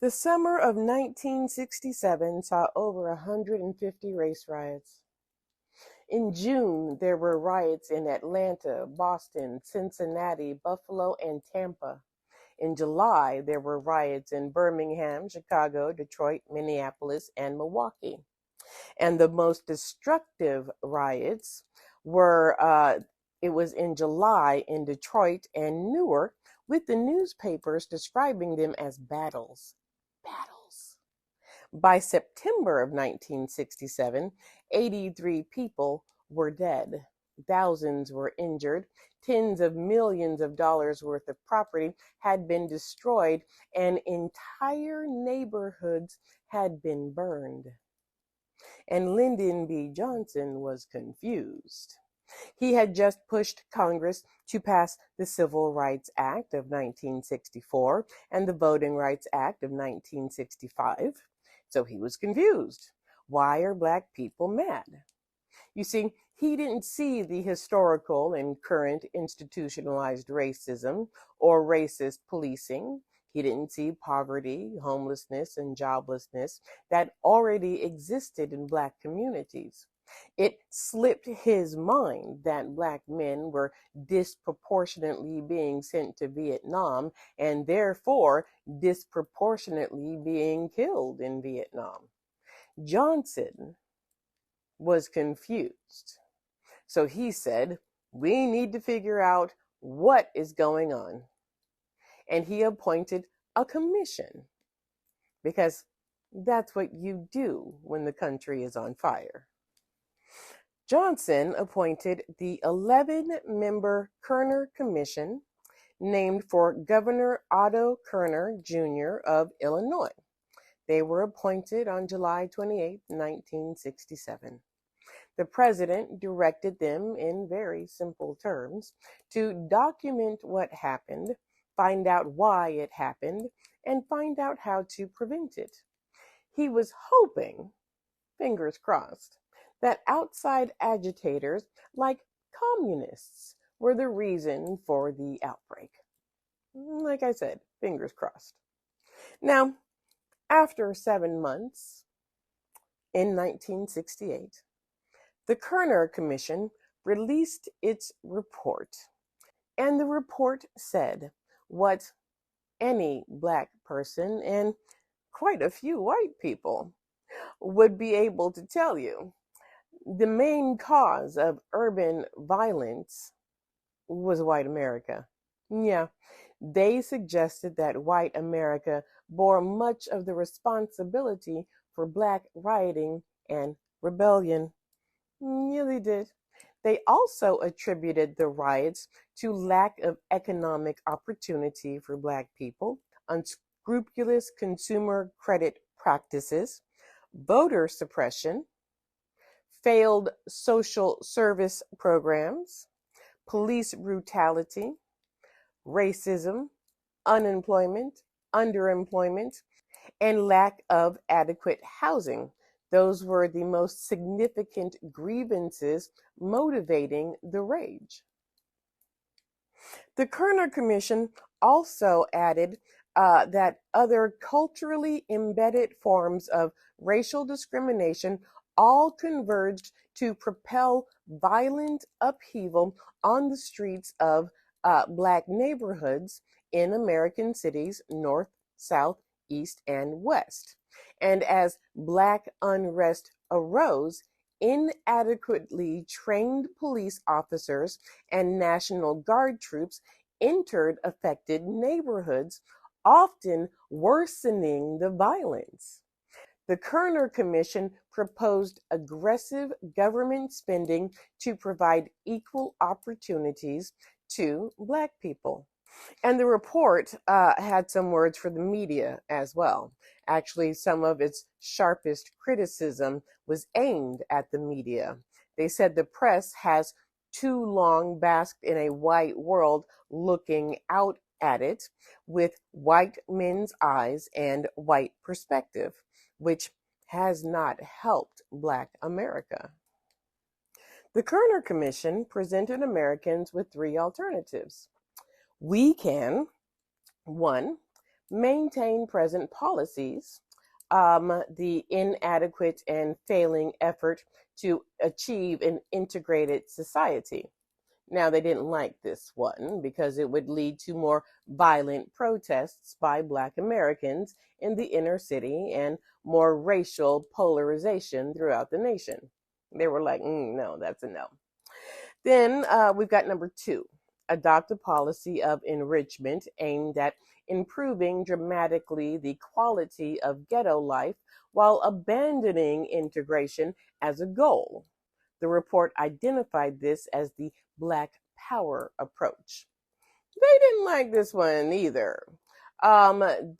The summer of 1967 saw over 150 race riots. In June, there were riots in Atlanta, Boston, Cincinnati, Buffalo, and Tampa. In July, there were riots in Birmingham, Chicago, Detroit, Minneapolis, and Milwaukee. And the most destructive riots it was in July in Detroit and Newark, with the newspapers describing them as battles. Battles. By September of 1967, 83 people were dead. Thousands were injured. Tens of millions of dollars worth of property had been destroyed, and entire neighborhoods had been burned. And Lyndon B. Johnson was confused. He had just pushed Congress to pass the Civil Rights Act of 1964 and the Voting Rights Act of 1965. So he was confused. Why are Black people mad? You see, he didn't see the historical and current institutionalized racism or racist policing. He didn't see poverty, homelessness, and joblessness that already existed in Black communities. It slipped his mind that Black men were disproportionately being sent to Vietnam and therefore disproportionately being killed in Vietnam. Johnson was confused. So he said, we need to figure out what is going on. And he appointed a commission, because that's what you do when the country is on fire. Johnson appointed the 11-member Kerner Commission, named for Governor Otto Kerner, Jr. of Illinois. They were appointed on July 28, 1967. The president directed them in very simple terms to document what happened, find out why it happened, and find out how to prevent it. He was hoping, fingers crossed, that outside agitators like communists were the reason for the outbreak. Like I said, fingers crossed. Now, after 7 months, in 1968, the Kerner Commission released its report, and the report said what any Black person and quite a few white people would be able to tell you. The main cause of urban violence was white America. Yeah, they suggested that white America bore much of the responsibility for Black rioting and rebellion. Yeah, they did. They also attributed the riots to lack of economic opportunity for Black people, unscrupulous consumer credit practices, voter suppression, failed social service programs, police brutality, racism, unemployment, underemployment, and lack of adequate housing. Those were the most significant grievances motivating the rage. The Kerner Commission also added that other culturally embedded forms of racial discrimination all converged to propel violent upheaval on the streets of Black neighborhoods in American cities, North, South, East, and West. And as Black unrest arose, inadequately trained police officers and National Guard troops entered affected neighborhoods, often worsening the violence. The Kerner Commission proposed aggressive government spending to provide equal opportunities to Black people. And the report had some words for the media as well. Actually, some of its sharpest criticism was aimed at the media. They said the press has too long basked in a white world looking out at it with white men's eyes and white perspective, which has not helped Black America. The Kerner Commission presented Americans with 3 alternatives. We can, 1, maintain present policies, the inadequate and failing effort to achieve an integrated society. Now, they didn't like this one because it would lead to more violent protests by Black Americans in the inner city and more racial polarization throughout the nation. They were like, no, that's a no. Then we've got number 2, adopt a policy of enrichment aimed at improving dramatically the quality of ghetto life while abandoning integration as a goal. The report identified this as the Black Power approach. They didn't like this one either.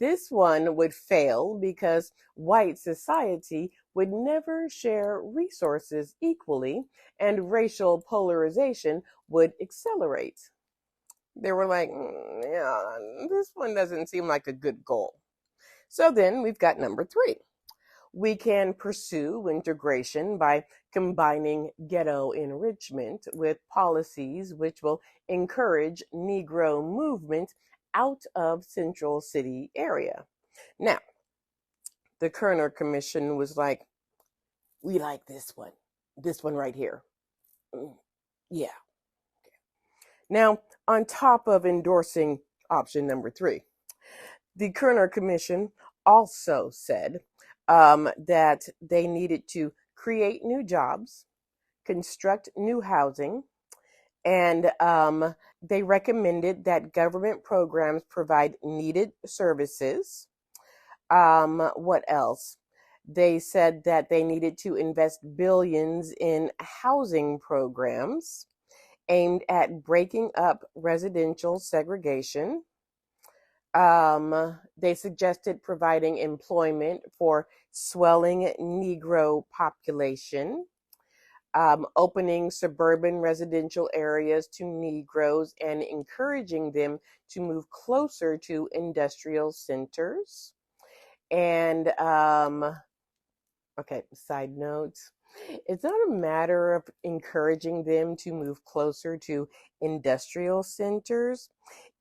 This one would fail because white society would never share resources equally and racial polarization would accelerate. They were like, yeah, this one doesn't seem like a good goal. So then we've got number 3. We can pursue integration by combining ghetto enrichment with policies which will encourage Negro movement out of Central City area. Now, the Kerner Commission was like, we like this one right here. Yeah. Now, on top of endorsing option number 3, the Kerner Commission also said that they needed to create new jobs, construct new housing, and they recommended that government programs provide needed services. What else? They said that they needed to invest billions in housing programs aimed at breaking up residential segregation. They suggested providing employment for swelling Negro population, opening suburban residential areas to Negroes and encouraging them to move closer to industrial centers. And, okay, side notes. It's not a matter of encouraging them to move closer to industrial centers.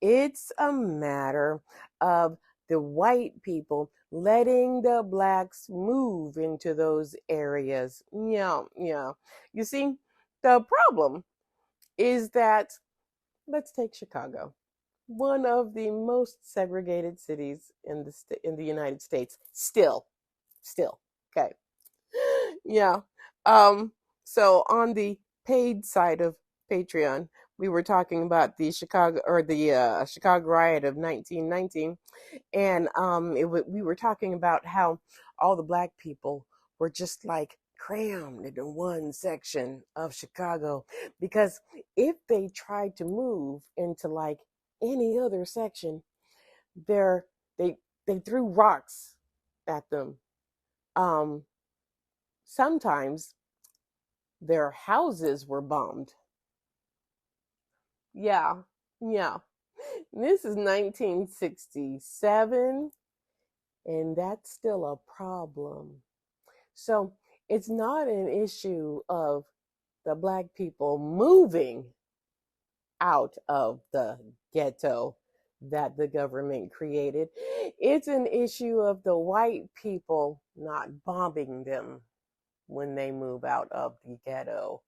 It's a matter of the white people letting the blacks move into those areas. Yeah, yeah. You see, the problem is that, let's take Chicago, one of the most segregated cities in the United States. Still, okay. Yeah. Um, so on the paid side of Patreon, we were talking about the Chicago riot of 1919, and we were talking about how all the black people were just like crammed into one section of Chicago, because if they tried to move into like any other section, they're they they threw rocks at them. Um, Sometimes their houses were bombed. Yeah, yeah. This is 1967, and that's still a problem. So it's not an issue of the black people moving out of the ghetto that the government created. It's an issue of the white people not bombing them when they move out of the ghetto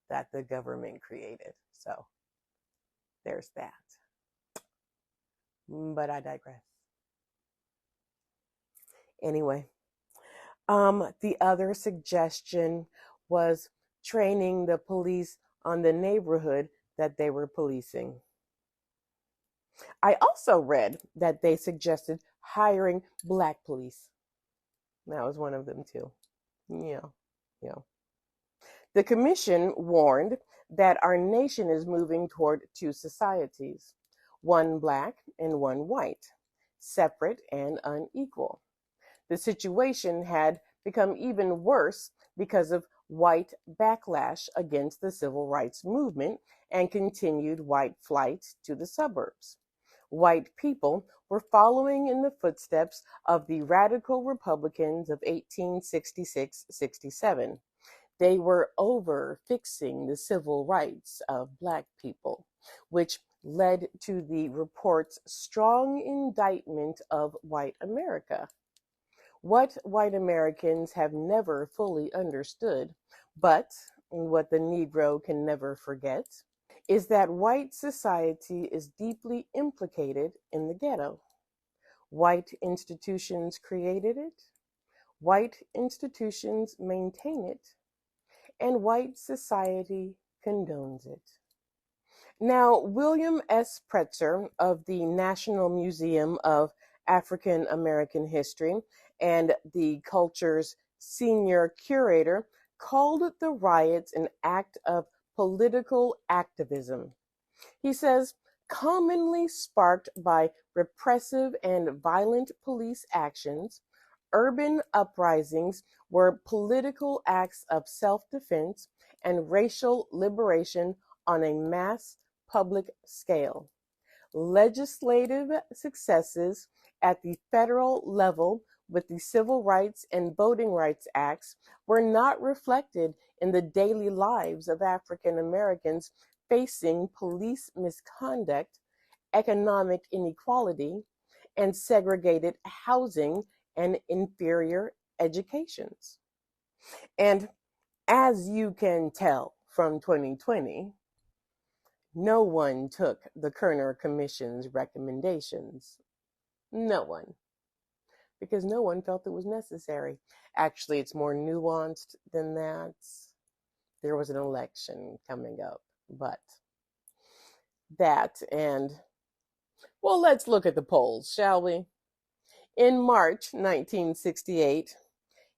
that the government created. So there's that. But I digress. Anyway, the other suggestion was training the police on the neighborhood that they were policing. I also read that they suggested hiring black police. That was one of them too. Yeah, yeah. The commission warned that our nation is moving toward 2 societies, one black and one white, separate and unequal. The situation had become even worse because of white backlash against the civil rights movement and continued white flight to the suburbs. White people were following in the footsteps of the radical Republicans of 1866-67. They were over fixing the civil rights of black people, which led to the report's strong indictment of white America. What white Americans have never fully understood, but what the Negro can never forget, is that white society is deeply implicated in the ghetto. White institutions created it, white institutions maintain it, and white society condones it. Now, William S. Pretzer of the National Museum of African American History and the Culture's senior curator called the riots an act of political activism. He says, commonly sparked by repressive and violent police actions, urban uprisings were political acts of self-defense and racial liberation on a mass public scale. Legislative successes at the federal level with the Civil Rights and Voting Rights Acts were not reflected in the daily lives of African Americans facing police misconduct, economic inequality, and segregated housing and inferior educations. And as you can tell from 2020, no one took the Kerner Commission's recommendations. No one. Because no one felt it was necessary. Actually, it's more nuanced than that. There was an election coming up, but that and, well, let's look at the polls, shall we? In March 1968,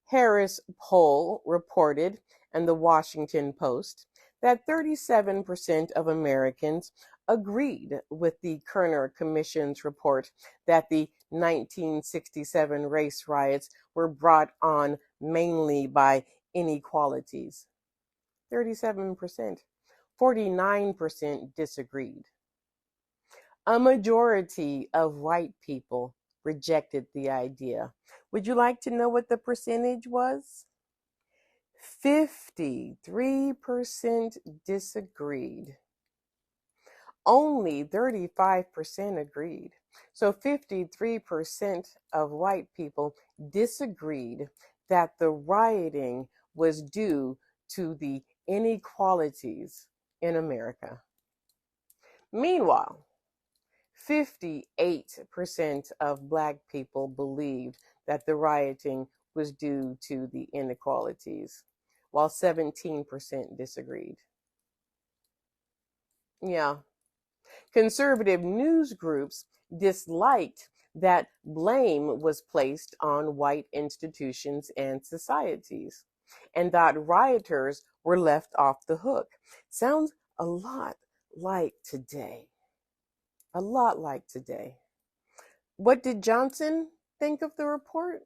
Harris poll reported in the Washington Post that 37% of Americans agreed with the Kerner Commission's report that the 1967 race riots were brought on mainly by inequalities. 37%. 49% disagreed. A majority of white people rejected the idea. Would you like to know what the percentage was? 53% disagreed. Only 35% agreed. So 53% of white people disagreed that the rioting was due to the inequalities in America. Meanwhile, 58% of Black people believed that the rioting was due to the inequalities, while 17% disagreed. Yeah. Conservative news groups disliked that blame was placed on white institutions and societies, and that rioters were left off the hook. Sounds a lot like today. A lot like today. What did Johnson think of the report?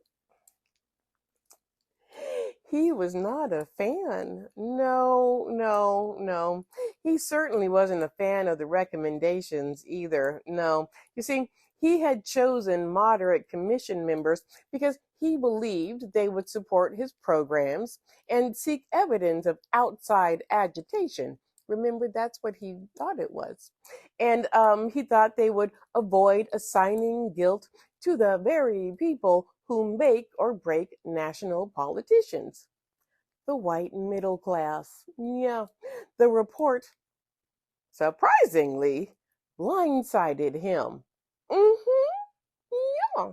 He was not a fan. No. He certainly wasn't a fan of the recommendations either. No. You see, he had chosen moderate commission members because he believed they would support his programs and seek evidence of outside agitation. Remember, that's what he thought it was. And he thought they would avoid assigning guilt to the very people who make or break national politicians. The white middle class. Yeah, the report, surprisingly, blindsided him. Yeah.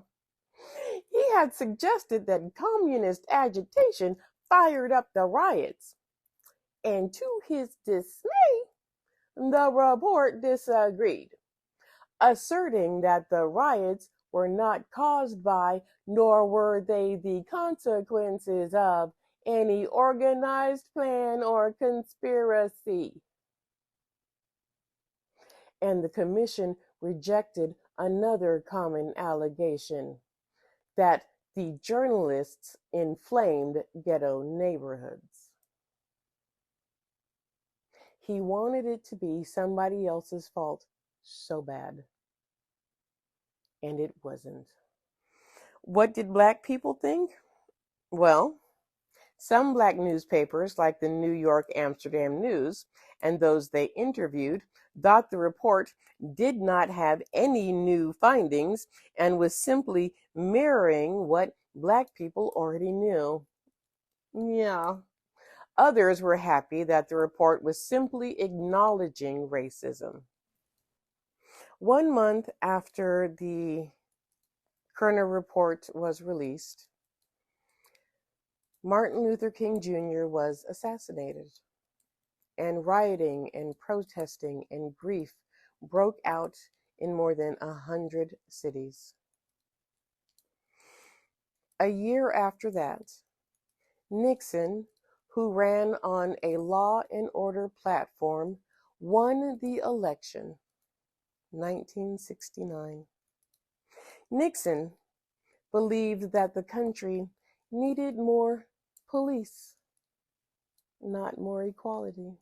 He had suggested that communist agitation fired up the riots. And to his dismay, the report disagreed, asserting that the riots were not caused by, nor were they the consequences of, any organized plan or conspiracy. And the commission rejected another common allegation, that the journalists inflamed ghetto neighborhoods. He wanted it to be somebody else's fault so bad. And it wasn't. What did Black people think? Well, Some Black newspapers, like the New York Amsterdam News, and those they interviewed, thought the report did not have any new findings and was simply mirroring what Black people already knew. Yeah. Others were happy that the report was simply acknowledging racism. 1 month after the Kerner report was released, Martin Luther King Jr. was assassinated, and rioting and protesting and grief broke out in more than 100 cities. A year after that, Nixon, who ran on a law and order platform, won the election, 1969. Nixon believed that the country needed more police, not more equality.